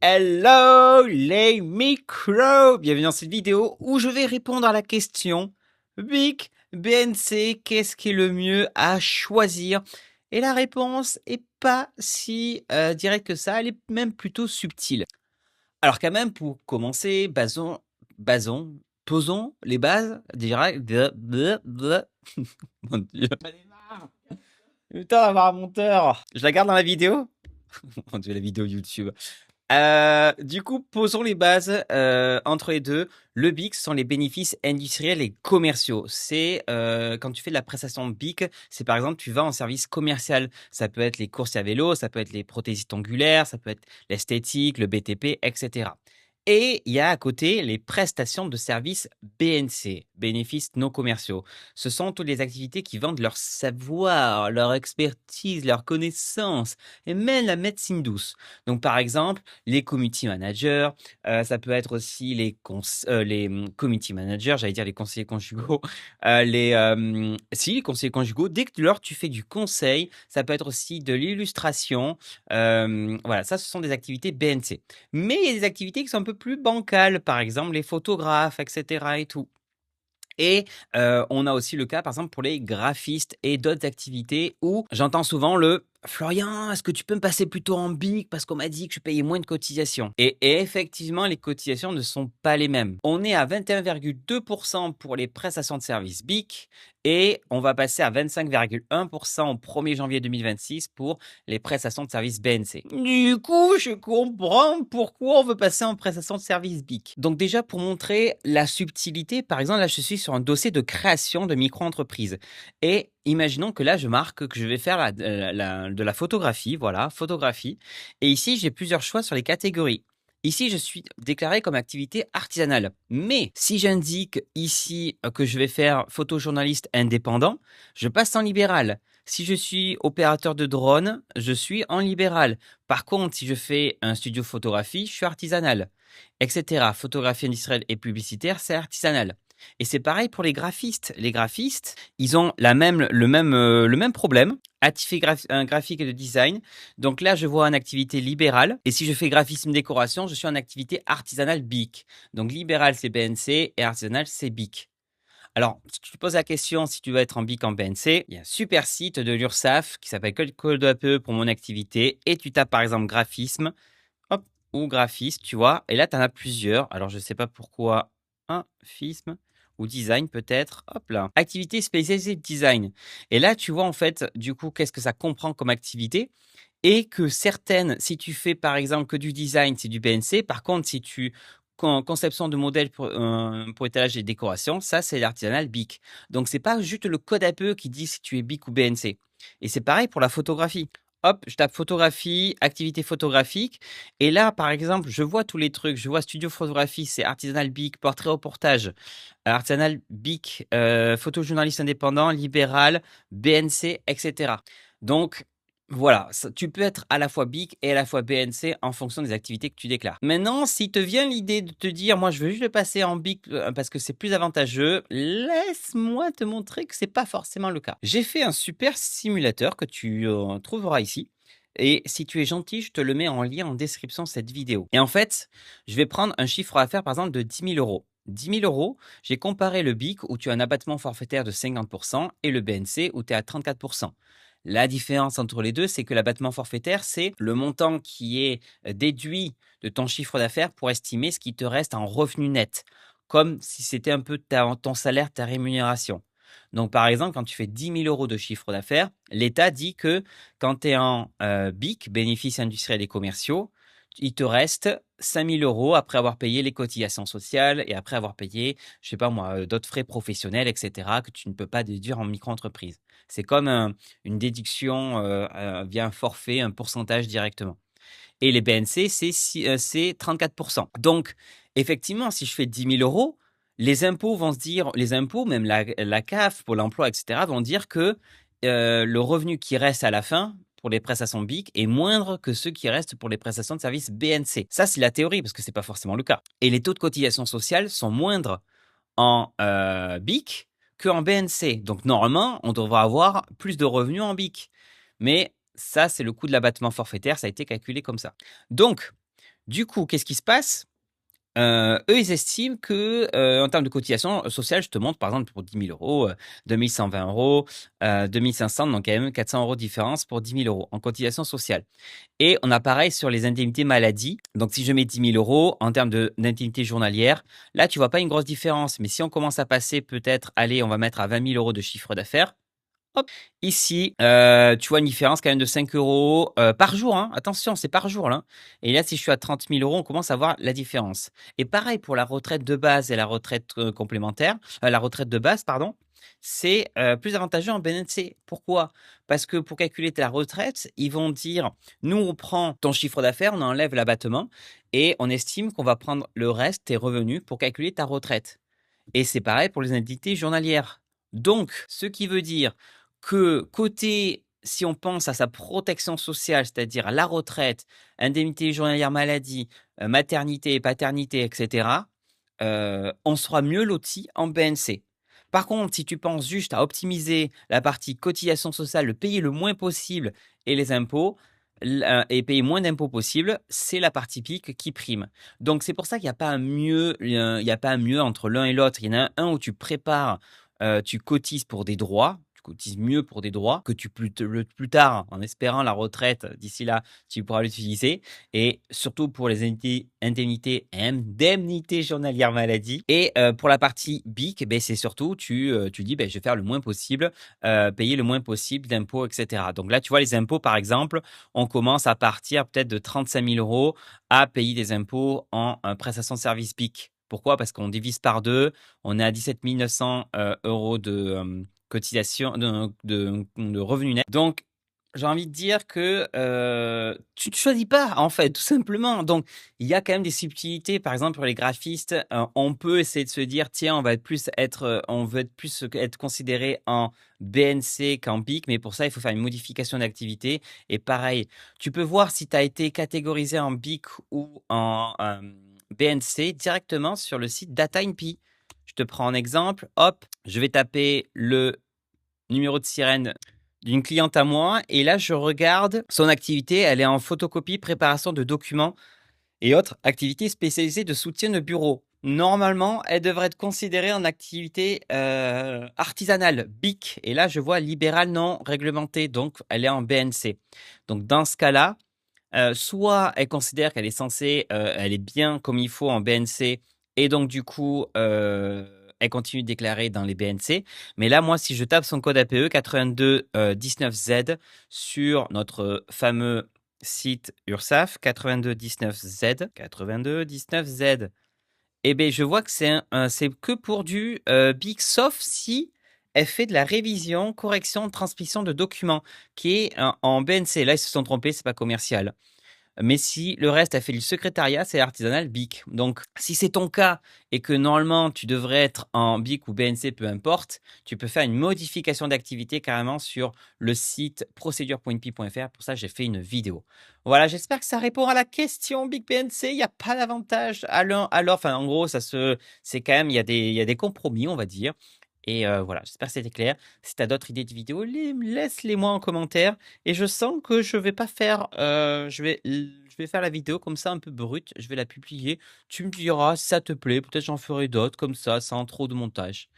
Hello les micros! Bienvenue dans cette vidéo où je vais répondre à la question BIC, BNC, qu'est-ce qui est le mieux à choisir? Et la réponse est pas si directe que ça, elle est même plutôt subtile. Alors quand même, pour commencer, posons les bases direct Mon Dieu. J'en ai marre. Putain d'avoir un monteur. Je la garde dans la vidéo? Mon Dieu, la vidéo YouTube. Du coup, posons les bases entre les deux. Le BIC sont les bénéfices industriels et commerciaux. C'est quand tu fais de la prestation BIC, c'est par exemple tu vas en service commercial. Ça peut être les courses à vélo, ça peut être les prothésistes ongulaires, ça peut être l'esthétique, le BTP, etc. Et il y a à côté les prestations de services BNC, bénéfices non commerciaux. Ce sont toutes les activités qui vendent leur savoir, leur expertise, leur connaissance et même la médecine douce. Donc par exemple, les community managers, ça peut être aussi les community managers, j'allais dire les conseillers conjugaux, les conseillers conjugaux. Dès que tu fais du conseil, ça peut être aussi de l'illustration. Voilà, ça, ce sont des activités BNC. Mais il y a des activités qui sont un peu plus bancales, par exemple les photographes, etc. et tout. Et on a aussi le cas, par exemple, pour les graphistes et d'autres activités où j'entends souvent le Florian, est-ce que tu peux me passer plutôt en BIC parce qu'on m'a dit que je payais moins de cotisations. Et effectivement, les cotisations ne sont pas les mêmes. On est à 21,2% pour les prestations de services BIC et on va passer à 25,1% au 1er janvier 2026 pour les prestations de services BNC. Du coup, je comprends pourquoi on veut passer en prestation de services BIC. Donc déjà, pour montrer la subtilité, par exemple, là, je suis sur un dossier de création de micro-entreprise. Et imaginons que là, je marque que je vais faire de la photographie, voilà, photographie. Et ici, j'ai plusieurs choix sur les catégories. Ici, je suis déclaré comme activité artisanale. Mais si j'indique ici que je vais faire photojournaliste indépendant, je passe en libéral. Si je suis opérateur de drone, je suis en libéral. Par contre, si je fais un studio photographie, je suis artisanal, etc. Photographie industrielle et publicitaire, c'est artisanal. Et c'est pareil pour les graphistes. Les graphistes, ils ont le même problème. Un graphique et de design. Donc là, je vois en activité libérale. Et si je fais graphisme décoration, je suis en activité artisanale BIC. Donc libéral, c'est BNC et artisanal, c'est BIC. Alors, si tu te poses la question si tu veux être en BIC en BNC, il y a un super site de l'URSSAF qui s'appelle Code APE pour mon activité. Et tu tapes par exemple graphisme, hop, ou graphiste, tu vois. Et là, tu en as plusieurs. Alors, je ne sais pas pourquoi. Graphisme ou design peut-être. Hop là. Activité spécialisée design. Et là, tu vois en fait, du coup, qu'est-ce que ça comprend comme activité. Et que certaines, si tu fais par exemple que du design, c'est du BNC. Par contre, si tu conception de modèles pour étalage et décoration, ça c'est l'artisanal BIC. Donc c'est pas juste le code APE qui dit si tu es BIC ou BNC. Et c'est pareil pour la photographie. Hop, je tape photographie, activité photographique. Et là, par exemple, je vois tous les trucs. Je vois studio photographie, c'est artisanal BIC, portrait reportage, artisanal BIC, photojournaliste indépendant, libéral, BNC, etc. Donc, voilà, tu peux être à la fois BIC et à la fois BNC en fonction des activités que tu déclares. Maintenant, si te vient l'idée de te dire, moi, je veux juste le passer en BIC parce que c'est plus avantageux, laisse-moi te montrer que c'est pas forcément le cas. J'ai fait un super simulateur que tu trouveras ici. Et si tu es gentil, je te le mets en lien en description de cette vidéo. Et en fait, je vais prendre un chiffre d'affaires, par exemple, de 10 000 euros. 10 000 euros, j'ai comparé le BIC où tu as un abattement forfaitaire de 50% et le BNC où tu es à 34%. La différence entre les deux, c'est que l'abattement forfaitaire, c'est le montant qui est déduit de ton chiffre d'affaires pour estimer ce qui te reste en revenu net, comme si c'était un peu ton salaire, ta rémunération. Donc, par exemple, quand tu fais 10 000 euros de chiffre d'affaires, l'État dit que quand tu es en BIC, bénéfices industriels et commerciaux, il te reste 5 000 euros après avoir payé les cotisations sociales et après avoir payé, je sais pas moi, d'autres frais professionnels, etc., que tu ne peux pas déduire en micro-entreprise. C'est comme une déduction via un forfait, un pourcentage directement. Et les BNC, c'est 34%. Donc, effectivement, si je fais 10 000 euros, les impôts vont se dire, les impôts, même la CAF, Pôle emploi, etc., vont dire que le revenu qui reste à la fin pour les prestations BIC est moindre que ceux qui restent pour les prestations de services BNC. Ça, c'est la théorie, parce que c'est pas forcément le cas. Et les taux de cotisation sociale sont moindres en BIC qu'en BNC. Donc, normalement, on devrait avoir plus de revenus en BIC. Mais ça, c'est le coût de l'abattement forfaitaire. Ça a été calculé comme ça. Donc, Du coup, qu'est-ce qui se passe? Eux, ils estiment que, en termes de cotisation sociale, je te montre par exemple pour 10 000 €, 2 120 €, 2 500, donc quand même 400 € de différence pour 10 000 € en cotisation sociale. Et on a pareil sur les indemnités maladie. Donc si je mets 10 000 € en termes d'indemnité journalière, là, tu vois pas une grosse différence. Mais si on commence à passer peut-être, allez, on va mettre à 20 000 € de chiffre d'affaires. Hop, ici, tu vois une différence quand même de 5 € par jour, hein. Attention, c'est par jour, là. Et là, si je suis à 30 000 €, on commence à voir la différence. Et pareil pour la retraite de base et la retraite complémentaire, la retraite de base, pardon, c'est plus avantageux en BNC. Pourquoi? Parce que pour calculer ta retraite, ils vont dire, nous, on prend ton chiffre d'affaires, on enlève l'abattement et on estime qu'on va prendre le reste, tes revenus, pour calculer ta retraite. Et c'est pareil pour les indemnités journalières. Donc, ce qui veut dire que côté, si on pense à sa protection sociale, c'est-à-dire à la retraite, indemnité journalière maladie, maternité, paternité, etc., on sera mieux loti en BNC. Par contre, si tu penses juste à optimiser la partie cotisation sociale, le payer le moins possible et les impôts, et payer moins d'impôts possible, c'est la partie PIC qui prime. Donc c'est pour ça qu'il n'y a pas un mieux, il y a pas un mieux entre l'un et l'autre. Il y en a un où tu prépares, tu cotises pour des droits, tu cotises mieux pour des droits que plus tard, en espérant la retraite, d'ici là, tu pourras l'utiliser. Et surtout pour les indemnités journalières maladie. Et pour la partie BIC, ben, c'est surtout, tu dis, ben, je vais faire le moins possible, payer le moins possible d'impôts, etc. Donc là, tu vois, les impôts, par exemple, on commence à partir peut-être de 35 000 € à payer des impôts en prestation de service BIC. Pourquoi? Parce qu'on divise par deux, on est à 17 900 € de cotisation, de revenus nets. Donc, j'ai envie de dire que tu ne choisis pas, en fait, tout simplement. Donc, il y a quand même des subtilités. Par exemple, pour les graphistes, on peut essayer de se dire, tiens, on veut être plus être considéré en BNC qu'en BIC, mais pour ça, il faut faire une modification d'activité. Et pareil, tu peux voir si tu as été catégorisé en BIC ou en BNC directement sur le site DataInpi. Je te prends un exemple. Hop, je vais taper le numéro de sirène d'une cliente à moi et là, je regarde son activité. Elle est en photocopie, préparation de documents et autres activités spécialisées de soutien de bureau. Normalement, elle devrait être considérée en activité artisanale, BIC. Et là, je vois libéral non réglementé, donc elle est en BNC. Donc dans ce cas-là, soit elle considère qu'elle est censée, elle est bien comme il faut en BNC et donc du coup, elle continue de déclarer dans les BNC. Mais là, moi, si je tape son code APE 82 19Z sur notre fameux site URSSAF 82 19Z, 82 19Z, eh bien, je vois que c'est que pour du BIC, sauf si elle fait de la révision, correction, transmission de documents, qui est en BNC. Là, ils se sont trompés, c'est pas commercial. Mais si le reste a fait du secrétariat, c'est artisanal BIC. Donc, si c'est ton cas et que normalement tu devrais être en BIC ou BNC, peu importe, tu peux faire une modification d'activité carrément sur le site procédure.inpi.fr. Pour ça, j'ai fait une vidéo. Voilà, j'espère que ça répond à la question BIC BNC. Il n'y a pas d'avantage à l'un à l'autre. Enfin, en gros, c'est quand même, il y a des compromis, on va dire. Et voilà, j'espère que c'était clair. Si tu as d'autres idées de vidéos, laisse-les moi en commentaire. Et je sens que je vais pas faire, je vais faire la vidéo comme ça un peu brute. Je vais la publier. Tu me diras si ça te plaît. Peut-être j'en ferai d'autres comme ça, sans trop de montage.